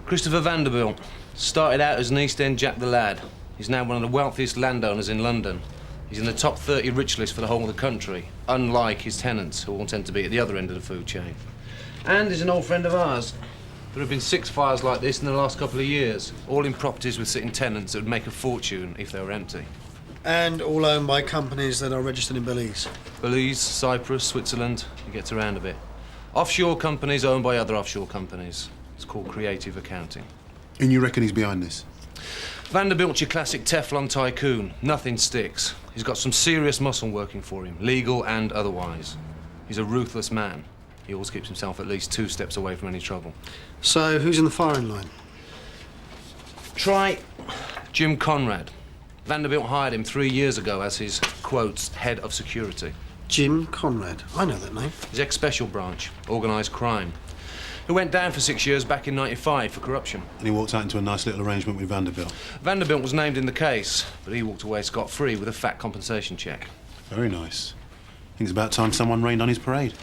Christopher Vanderbilt. Started out as an East End Jack the Lad. He's now one of the wealthiest landowners in London. He's in the top 30 rich list for the whole of the country, unlike his tenants, who all tend to be at the other end of the food chain. And he's an old friend of ours. There have been 6 fires like this in the last couple of years, all in properties with sitting tenants that would make a fortune if they were empty. And all owned by companies that are registered in Belize. Belize, Cyprus, Switzerland, it gets around a bit. Offshore companies owned by other offshore companies. It's called creative accounting. And you reckon he's behind this? Vanderbilt's your classic Teflon tycoon. Nothing sticks. He's got some serious muscle working for him, legal and otherwise. He's a ruthless man. He always keeps himself at least 2 steps away from any trouble. So, who's in the firing line? Try Jim Conrad. Vanderbilt hired him 3 years ago as his, quotes, head of security. Jim Conrad. I know that name. His ex-special branch, organised crime. He went down for 6 years back in '95 for corruption. And he walked out into a nice little arrangement with Vanderbilt. Vanderbilt was named in the case, but he walked away scot-free with a fat compensation cheque. Very nice. I think it's about time someone rained on his parade.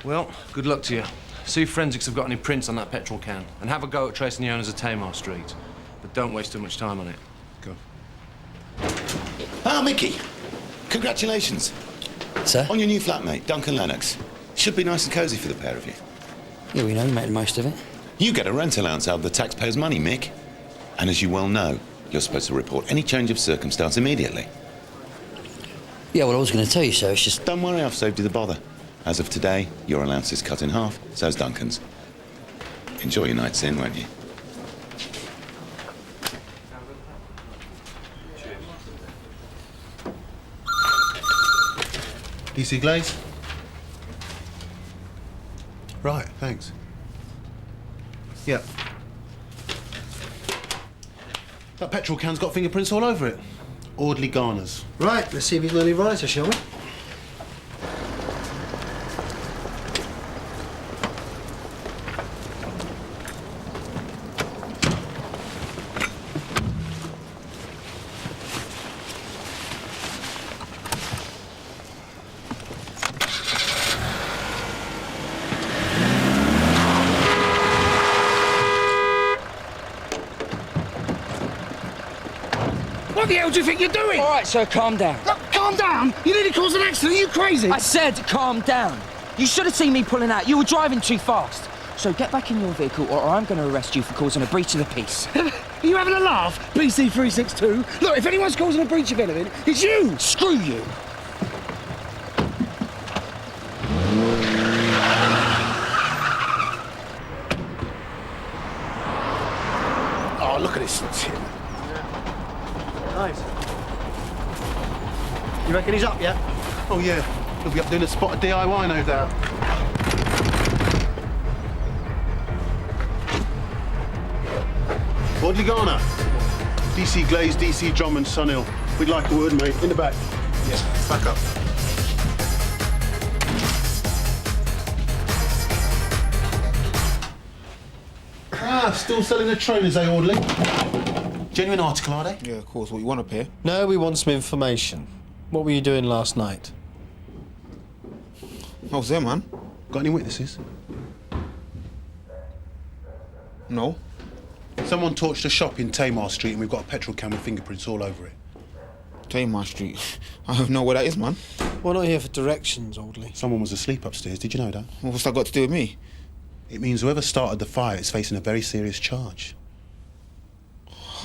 Well, good luck to you. See if forensics have got any prints on that petrol can, and have a go at tracing the owners of Tamar Street. But don't waste too much time on it. Go. Ah, Mickey. Congratulations. Sir? On your new flatmate, Duncan Lennox. Should be nice and cosy for the pair of you. Yeah, we know you make the most of it. You get a rent allowance out of the taxpayers' money, Mick. And as you well know, you're supposed to report any change of circumstance immediately. Yeah, well, I was going to tell you, sir. It's just... Don't worry, I've saved you the bother. As of today, your allowance is cut in half, so's Duncan's. Enjoy your nights in, won't you? DC Glaze? Right, thanks. Yeah. That petrol can's got fingerprints all over it. Audley Garner's. Right, let's see if he's an early writer, shall we? What the hell do you think you're doing? All right, sir, calm down. Look, calm down! You nearly caused an accident, are you crazy? I said calm down. You should have seen me pulling out. You were driving too fast. So get back in your vehicle or I'm going to arrest you for causing a breach of the peace. Are you having a laugh, BC 362? Look, if anyone's causing a breach of anything, it's you! Screw you. Oh, look at this tip. Nice. You reckon he's up yet? Oh, yeah. He'll be up doing a spot of DIY, no doubt. Audley Garner. DC Glaze, DC Drummond, Sunhill. We'd like a word, mate. In the back. Yes, back up. Ah, still selling the trainers, eh, Audley? Genuine article, are they? Yeah, of course. What you want up here? No, we want some information. What were you doing last night? I was there, man. Got any witnesses? No. Someone torched a shop in Tamar Street and we've got a petrol can with fingerprints all over it. Tamar Street. I don't know where that is, man. We're not here for directions, Audley. Someone was asleep upstairs, did you know that? What's that got to do with me? It means whoever started the fire is facing a very serious charge.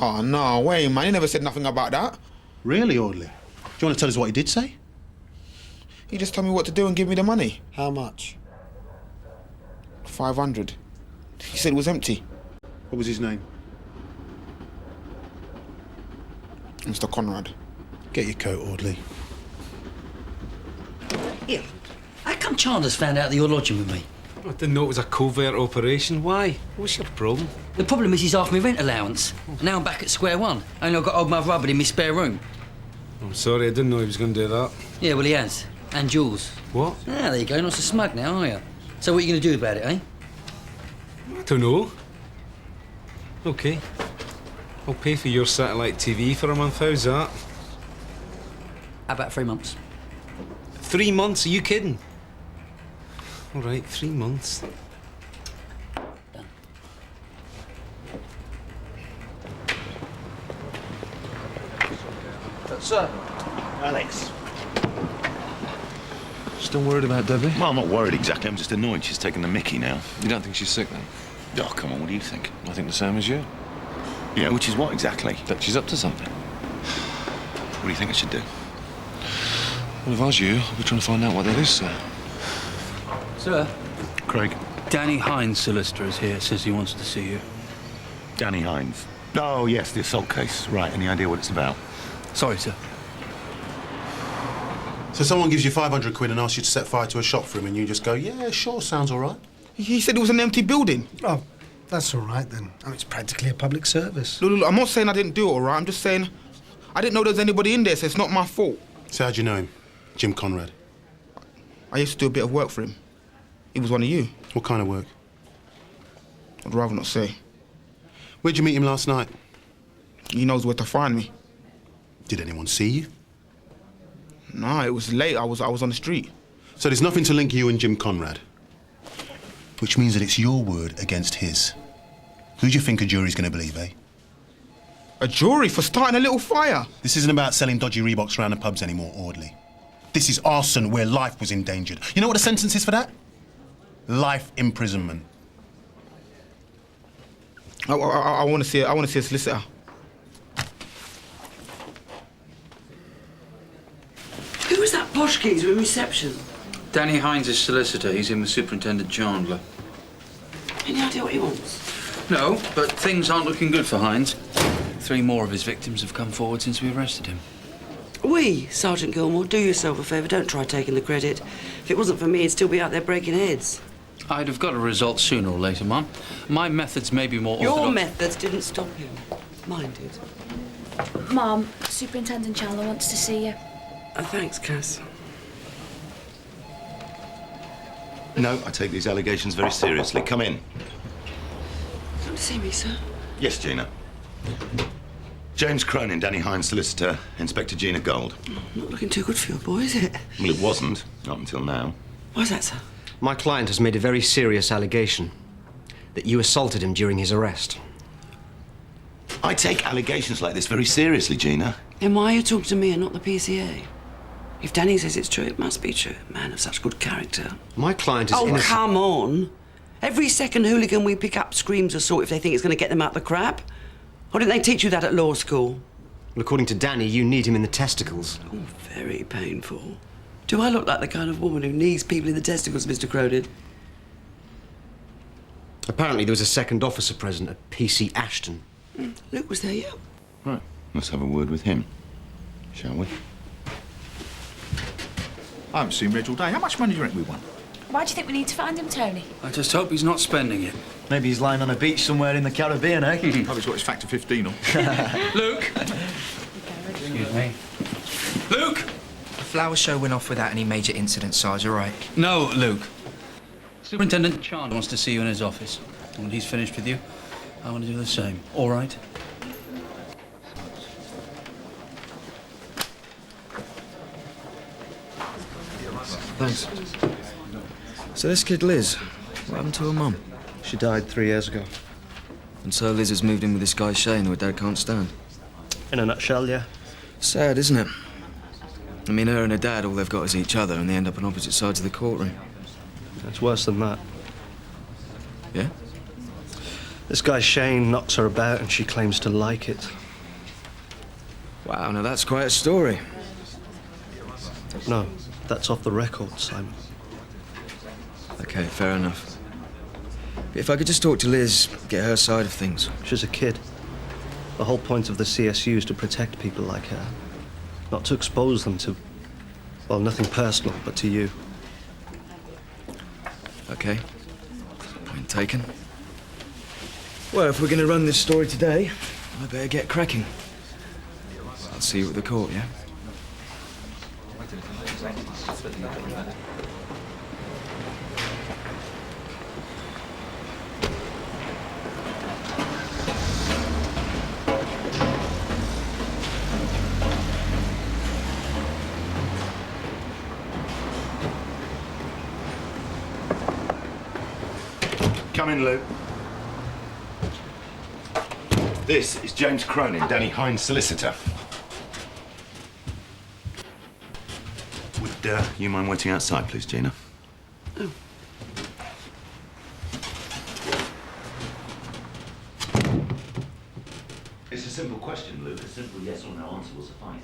Oh, no way, man. He never said nothing about that. Really, Audley? Do you want to tell us what he did say? He just told me what to do and give me the money. How much? 500. He said it was empty. What was his name? Mr. Conrad. Get your coat, Audley. Here, how come Chandler's found out that you're lodging with me? I didn't know it was a covert operation. Why? What's your problem? The problem is he's half my rent allowance. Now I'm back at square one. Only I've got old Mother Hubbard in my spare room. I'm sorry, I didn't know he was going to do that. Yeah, well, he has. And Jules. What? Ah, there you go. Not so smug now, are you? So what are you going to do about it, eh? I don't know. OK. I'll pay for your satellite TV for a month. How's that? How about 3 months? 3 months? Are you kidding? All right, 3 months. Done. Sir. Alex. Still worried about Debbie? Well, I'm not worried exactly. I'm just annoyed she's taken the mickey now. You don't think she's sick, then? Oh, come on, what do you think? I think the same as you. Yeah, which is what exactly? That she's up to something. What do you think I should do? Well, if I was you, I'd be trying to find out what that is, sir. Sir. Craig. Danny Hines, solicitor, is here. Says he wants to see you. Danny Hines. Oh, yes, the assault case. Right, any idea what it's about? Sorry, sir. So someone gives you 500 quid and asks you to set fire to a shop for him and you just go, yeah, sure, sounds all right. He said it was an empty building. Oh, that's all right then. Oh, it's practically a public service. Look, I'm not saying I didn't do it, all right? I'm just saying I didn't know there was anybody in there, so it's not my fault. So how'd you know him? Jim Conrad. I used to do a bit of work for him. He was one of you. What kind of work? I'd rather not say. Where'd you meet him last night? He knows where to find me. Did anyone see you? No, it was late. I was on the street. So there's nothing to link you and Jim Conrad? Which means that it's your word against his. Who do you think a jury's going to believe, eh? A jury for starting a little fire? This isn't about selling dodgy Reeboks around the pubs anymore, Audley. This is arson where life was endangered. You know what the sentence is for that? Life imprisonment. I want to see a solicitor. Who was that posh geezer in reception? Danny Hines is solicitor. He's in with Superintendent Chandler. Any idea what he wants? No, but things aren't looking good for Hines. 3 more of his victims have come forward since we arrested him. Sergeant Gilmore, do yourself a favour. Don't try taking the credit. If it wasn't for me, he'd still be out there breaking heads. I'd have got a result sooner or later, Mum. My methods may be more Your orthodox. methods didn't stop him. Mine did. Mom, Superintendent Chandler wants to see you. Thanks, Cass. No, I take these allegations very seriously. Come in. Come to see me, sir. Yes, Gina. James Cronin, Danny Hines, solicitor. Inspector Gina Gold. Not looking too good for your boy, is it? Well, it wasn't, up until now. Why's that, sir? My client has made a very serious allegation that you assaulted him during his arrest. I take allegations like this very seriously, Gina. Then why are you talking to me and not the PCA? If Danny says it's true, it must be true. A man of such good character. My client is innocent. innocent. Oh, come on. Every second hooligan we pick up screams assault if they think it's going to get them out the crap. Or didn't they teach you that at law school? Well, according to Danny, you need him in the testicles. Oh, very painful. Do I look like the kind of woman who needs people in the testicles, Mr. Cronin? Apparently there was a second officer present at PC Ashton. Luke was there, yeah. Right, let's have a word with him, shall we? I haven't seen Reg all day. How much money do you reckon we won? Why do you think we need to find him, Tony? I just hope he's not spending it. Maybe he's lying on a beach somewhere in the Caribbean, eh? Probably got his factor 15 on. Luke! Excuse me. Luke! The flower show went off without any major incidents, Sarge, you're right. No, Luke. Superintendent Chandler wants to see you in his office. And when he's finished with you, I want to do the same. All right? Thanks. So this kid Liz, what happened to her mum? She died 3 years ago. And so Liz has moved in with this guy Shane, who her dad can't stand. In a nutshell, yeah. Sad, isn't it? I mean, her and her dad, all they've got is each other, and they end up on opposite sides of the courtroom. It's worse than that. Yeah? This guy Shane knocks her about and she claims to like it. Wow, now that's quite a story. No, that's off the record, Simon. Okay, fair enough. But if I could just talk to Liz, get her side of things. She's a kid. The whole point of the CSU is to protect people like her. Not to expose them to, well, nothing personal, but to you. Okay. Point taken. Well, if we're going to run this story today, I better get cracking. I'll see you at the court, yeah? Come in, Luke. This is James Cronin, Danny Hines' solicitor. Would you mind waiting outside, please, Gina? Oh. It's a simple question, Luke. A simple yes or no answer will suffice.